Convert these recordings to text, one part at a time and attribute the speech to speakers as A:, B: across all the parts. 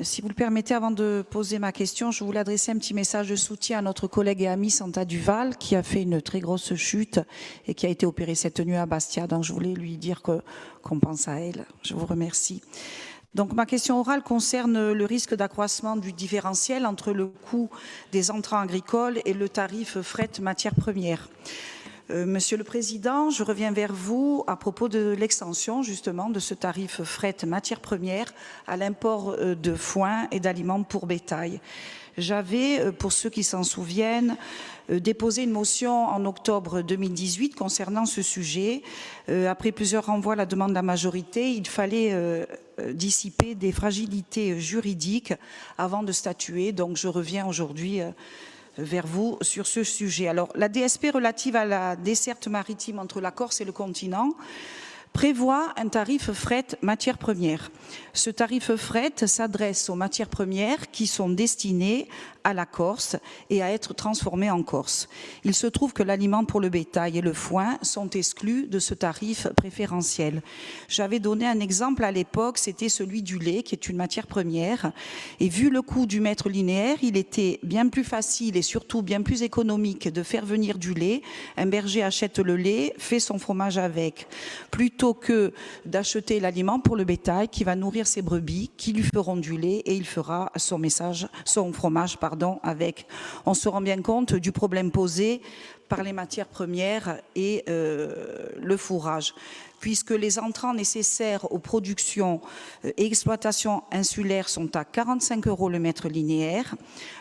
A: Si vous le permettez, avant de poser ma question, je voulais adresser un petit message de soutien à notre collègue et amie Santa Duval, qui a fait une très grosse chute et qui a été opérée cette nuit à Bastia. Donc je voulais lui dire qu'on pense à elle. Je vous remercie. Donc ma question orale concerne le risque d'accroissement du différentiel entre le coût des intrants agricoles et le tarif fret matières premières. Monsieur le Président, je reviens vers vous à propos de l'extension justement de ce tarif fret matières premières à l'import de foin et d'aliments pour bétail. J'avais, pour ceux qui s'en souviennent, déposé une motion en octobre 2018 concernant ce sujet. Après plusieurs renvois à la demande de la majorité, il fallait dissiper des fragilités juridiques avant de statuer. Donc je reviens aujourd'hui vers vous sur ce sujet. Alors, la DSP relative à la desserte maritime entre la Corse et le continent prévoit un tarif fret matières premières. Ce tarif fret s'adresse aux matières premières qui sont destinées à la Corse et à être transformées en Corse. Il se trouve que l'aliment pour le bétail et le foin sont exclus de ce tarif préférentiel. J'avais donné un exemple à l'époque, c'était celui du lait, qui est une matière première. Et vu le coût du mètre linéaire, il était bien plus facile et surtout bien plus économique de faire venir du lait. Un berger achète le lait, fait son fromage avec, plutôt que d'acheter l'aliment pour le bétail qui va nourrir ses brebis, qui lui feront du lait et il fera son fromage avec. On se rend bien compte du problème posé par les matières premières et le fourrage, puisque les entrants nécessaires aux productions et exploitations insulaires sont à 45 € le mètre linéaire,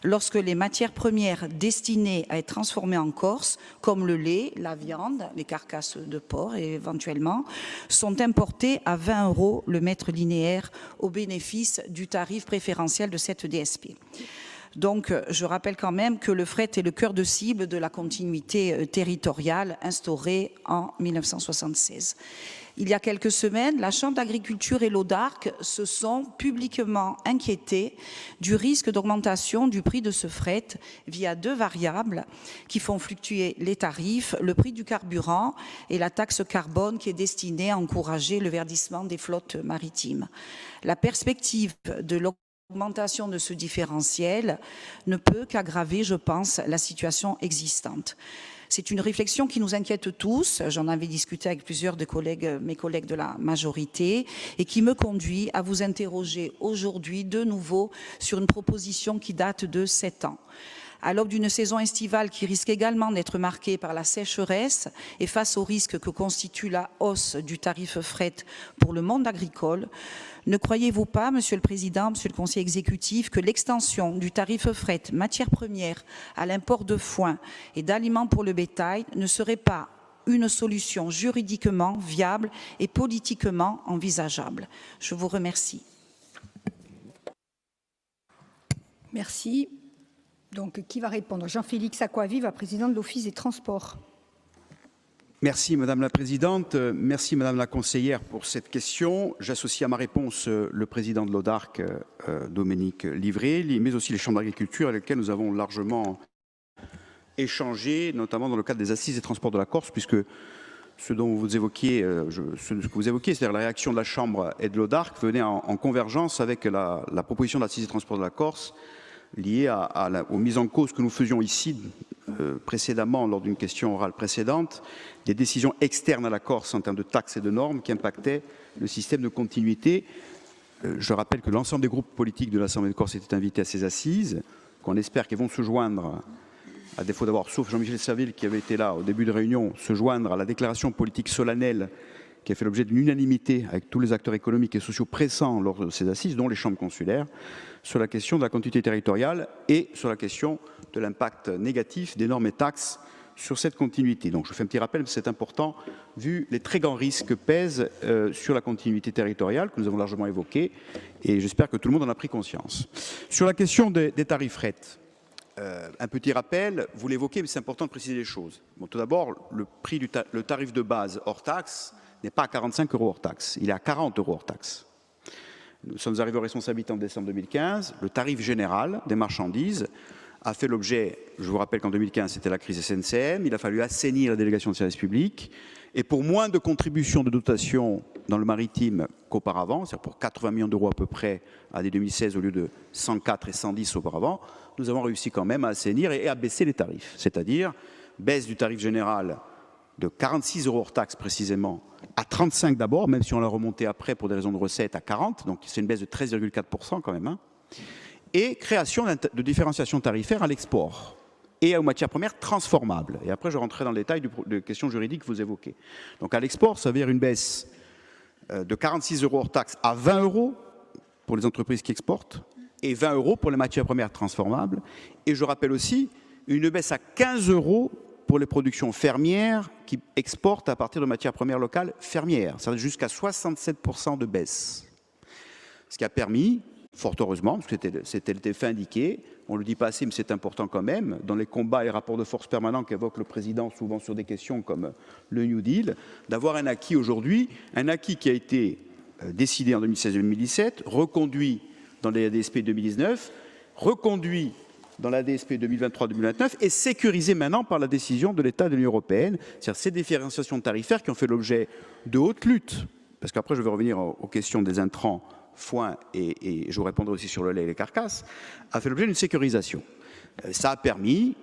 A: lorsque les matières premières destinées à être transformées en Corse, comme le lait, la viande, les carcasses de porc éventuellement, sont importées à 20 € le mètre linéaire au bénéfice du tarif préférentiel de cette DSP. Donc, je rappelle quand même que le fret est le cœur de cible de la continuité territoriale instaurée en 1976. Il y a quelques semaines, la Chambre d'agriculture et l'ODARC se sont publiquement inquiétés du risque d'augmentation du prix de ce fret via deux variables qui font fluctuer les tarifs, le prix du carburant et la taxe carbone qui est destinée à encourager le verdissement des flottes maritimes. La perspective de l'augmentation de ce différentiel ne peut qu'aggraver, je pense, la situation existante. C'est une réflexion qui nous inquiète tous, j'en avais discuté avec plusieurs de mes collègues de la majorité, et qui me conduit à vous interroger aujourd'hui de nouveau sur une proposition qui date de 7 ans. À l'aube d'une saison estivale qui risque également d'être marquée par la sécheresse et face au risque que constitue la hausse du tarif fret pour le monde agricole, ne croyez-vous pas, Monsieur le Président, Monsieur le Conseiller exécutif, que l'extension du tarif fret matières premières à l'import de foin et d'aliments pour le bétail ne serait pas une solution juridiquement viable et politiquement envisageable? Je vous remercie.
B: Merci. Donc, qui va répondre? Jean-Félix Acquaviva, président de l'Office des transports.
C: Merci Madame la Présidente, merci Madame la Conseillère pour cette question. J'associe à ma réponse le président de l'ODARC, Dominique Livré, mais aussi les chambres d'agriculture avec lesquelles nous avons largement échangé, notamment dans le cadre des assises des transports de la Corse, puisque ce dont vous évoquiez, ce que vous évoquiez, c'est-à-dire la réaction de la Chambre et de l'ODARC, venait en convergence avec la proposition d'assises des transports de la Corse liée aux mises en cause que nous faisions ici précédemment lors d'une question orale précédente, des décisions externes à la Corse en termes de taxes et de normes qui impactaient le système de continuité. Je rappelle que l'ensemble des groupes politiques de l'Assemblée de Corse étaient invités à ces assises, qu'on espère qu'elles vont se joindre, à défaut d'avoir, sauf Jean-Michel Serville qui avait été là au début de réunion, se joindre à la déclaration politique solennelle qui a fait l'objet d'une unanimité avec tous les acteurs économiques et sociaux pressants lors de ces assises, dont les chambres consulaires, sur la question de la continuité territoriale et sur la question de l'impact négatif des normes et taxes sur cette continuité. Donc je fais un petit rappel, c'est important, vu les très grands risques que pèsent sur la continuité territoriale, que nous avons largement évoqués, et j'espère que tout le monde en a pris conscience. Sur la question des tarifs fret, un petit rappel, vous l'évoquez, mais c'est important de préciser les choses. Bon, tout d'abord, le tarif de base hors taxe n'est pas à 45 € hors taxe, il est à 40 € hors taxe. Nous sommes arrivés aux responsabilités en décembre 2015. Le tarif général des marchandises a fait l'objet, je vous rappelle qu'en 2015, c'était la crise SNCM, il a fallu assainir la délégation de service public, et pour moins de contributions de dotation dans le maritime qu'auparavant, c'est-à-dire pour 80 millions d'euros à peu près à dès 2016 au lieu de 104 et 110 auparavant, nous avons réussi quand même à assainir et à baisser les tarifs. C'est-à-dire baisse du tarif général de 46 euros hors taxe précisément à 35 d'abord, même si on l'a remonté après pour des raisons de recettes à 40, donc c'est une baisse de 13,4% quand même, hein, et création de différenciation tarifaire à l'export et aux matières premières transformables. Et après, je rentrerai dans le détail des questions juridiques que vous évoquez. Donc à l'export, ça veut dire une baisse de 46 euros hors taxe à 20 euros pour les entreprises qui exportent et 20 euros pour les matières premières transformables. Et je rappelle aussi une baisse à 15 euros pour les productions fermières qui exportent à partir de matières premières locales fermières. Ça va jusqu'à 67% de baisse. Ce qui a permis, fort heureusement, parce que c'était le fait indiqué, on ne le dit pas assez, mais c'est important quand même, dans les combats et les rapports de force permanents qu'évoque le président souvent sur des questions comme le New Deal, d'avoir un acquis aujourd'hui, un acquis qui a été décidé en 2016-2017, reconduit dans les ADSP 2019, reconduit dans la DSP 2023-2029 et sécurisé maintenant par la décision de l'État de l'Union européenne, c'est-à-dire ces différenciations tarifaires qui ont fait l'objet de hautes luttes, parce qu'après je vais revenir aux questions des intrants, foin et je vous répondrai aussi sur le lait et les carcasses, a fait l'objet d'une sécurisation. Ça a permis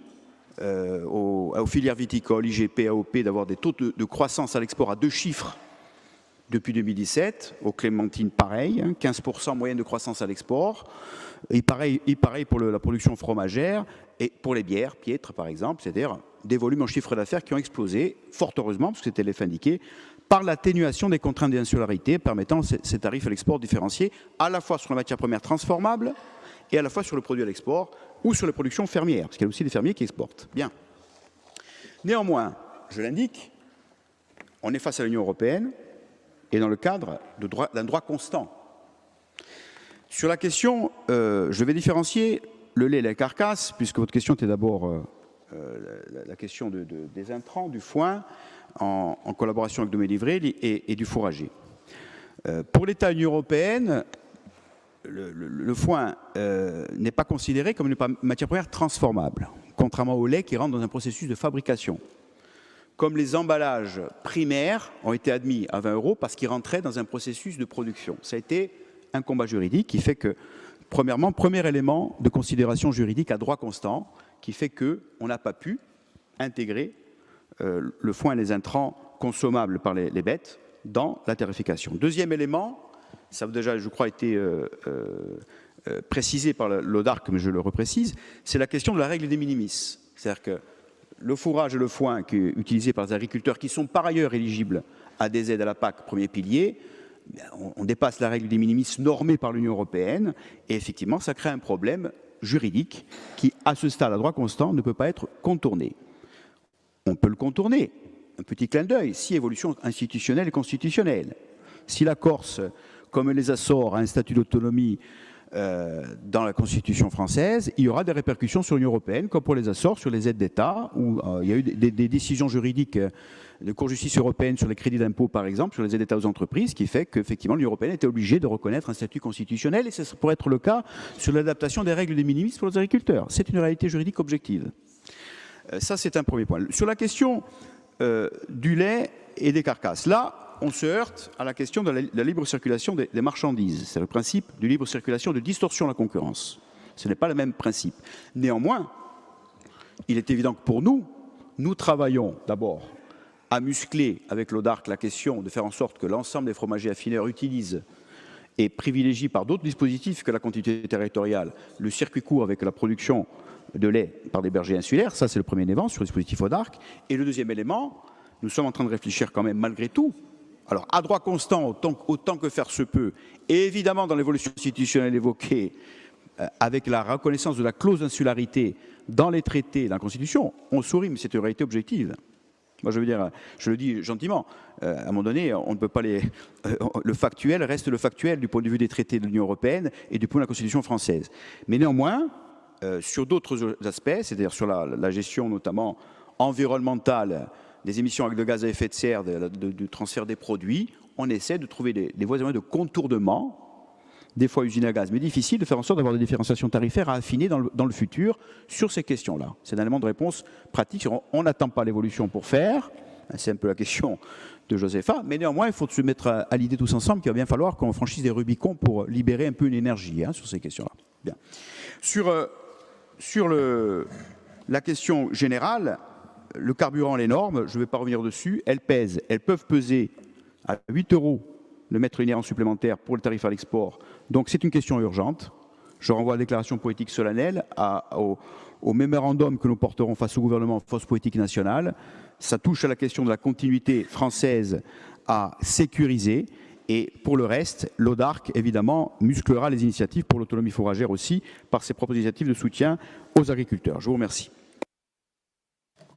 C: aux filières viticoles, IGP, AOP, d'avoir des taux de croissance à l'export à 2 chiffres depuis 2017, aux clémentines pareil, hein, 15% moyenne de croissance à l'export, et pareil pour la production fromagère, et pour les bières, piètres par exemple, c'est-à-dire des volumes en chiffre d'affaires qui ont explosé, fort heureusement, parce que c'était l'effet indiqué, par l'atténuation des contraintes d'insularité permettant ces tarifs à l'export différenciés, à la fois sur la matière première transformable, et à la fois sur le produit à l'export, ou sur les productions fermières, parce qu'il y a aussi des fermiers qui exportent. Bien. Néanmoins, je l'indique, on est face à l'Union européenne, et dans le cadre d'un droit constant. Sur la question, je vais différencier le lait et la carcasse, puisque votre question était d'abord la question des intrants, du foin, en collaboration avec Domaine Livré et du fourrager. Pour l'État de l'Union européenne, le foin n'est pas considéré comme une matière première transformable, contrairement au lait qui rentre dans un processus de fabrication. Comme les emballages primaires ont été admis à 20 euros parce qu'ils rentraient dans un processus de production. Ça a été un combat juridique qui fait que, premièrement, premier élément de considération juridique à droit constant, qui fait qu'on n'a pas pu intégrer le foin et les intrants consommables par les bêtes dans la tarification. Deuxième élément, ça a déjà, je crois, été précisé par l'ODARC, mais je le reprécise, c'est la question de la règle des minimis. C'est-à-dire que le fourrage et le foin utilisés par les agriculteurs qui sont par ailleurs éligibles à des aides à la PAC, premier pilier, on dépasse la règle des minimis normée par l'Union européenne et effectivement ça crée un problème juridique qui, à ce stade, à droit constant, ne peut pas être contourné. On peut le contourner, un petit clin d'œil, si évolution institutionnelle et constitutionnelle. Si la Corse, comme les Açores, a un statut d'autonomie dans la Constitution française, il y aura des répercussions sur l'Union européenne, comme pour les Açores, sur les aides d'État, où il y a eu des décisions juridiques de Cour de justice européenne sur les crédits d'impôt, par exemple, sur les aides d'État aux entreprises, qui fait qu'effectivement l'Union européenne était obligée de reconnaître un statut constitutionnel, et ça pourrait être le cas sur l'adaptation des règles des minimis pour les agriculteurs. C'est une réalité juridique objective. Ça, c'est un premier point. Sur la question du lait et des carcasses, là, on se heurte à la question de la libre circulation des marchandises. C'est le principe de libre circulation de distorsion de la concurrence. Ce n'est pas le même principe. Néanmoins, il est évident que pour nous travaillons d'abord à muscler avec l'ODARC la question de faire en sorte que l'ensemble des fromagers affineurs utilisent et privilégient par d'autres dispositifs que la continuité territoriale le circuit court avec la production de lait par des bergers insulaires. Ça, c'est le premier élément sur le dispositif ODARC. Et le deuxième élément, nous sommes en train de réfléchir quand même malgré tout, alors à droit constant autant que faire se peut, et évidemment dans l'évolution institutionnelle évoquée, avec la reconnaissance de la clause d'insularité dans les traités, dans la Constitution, on sourit, mais c'est une réalité objective. Moi, je veux dire, je le dis gentiment, à un moment donné, on ne peut pas le factuel reste le factuel du point de vue des traités de l'Union européenne et du point de la Constitution française. Mais néanmoins, sur d'autres aspects, c'est-à-dire sur la gestion notamment environnementale des émissions de gaz à effet de serre, du transfert des produits, on essaie de trouver des voies de contournement, des fois usines à gaz, mais difficile de faire en sorte d'avoir des différenciations tarifaires à affiner dans le futur sur ces questions-là. C'est un élément de réponse pratique. On n'attend pas l'évolution pour faire, C'est un peu la question de Josépha. Mais néanmoins, il faut se mettre à l'idée tous ensemble qu'il va bien falloir qu'on franchisse des Rubicons pour libérer un peu une énergie sur ces questions-là. Bien. Sur la question générale, le carburant, les normes, je ne vais pas revenir dessus, elles peuvent peser à 8 € le mètre linéaire en supplémentaire pour le tarif à l'export. Donc c'est une question urgente. Je renvoie à la déclaration politique solennelle, au mémorandum que nous porterons face au gouvernement, force politique nationale. Ça touche à la question de la continuité française à sécuriser. Et pour le reste, l'ODARC, évidemment, musclera les initiatives pour l'autonomie fourragère aussi, par ses propres initiatives de soutien aux agriculteurs. Je vous remercie.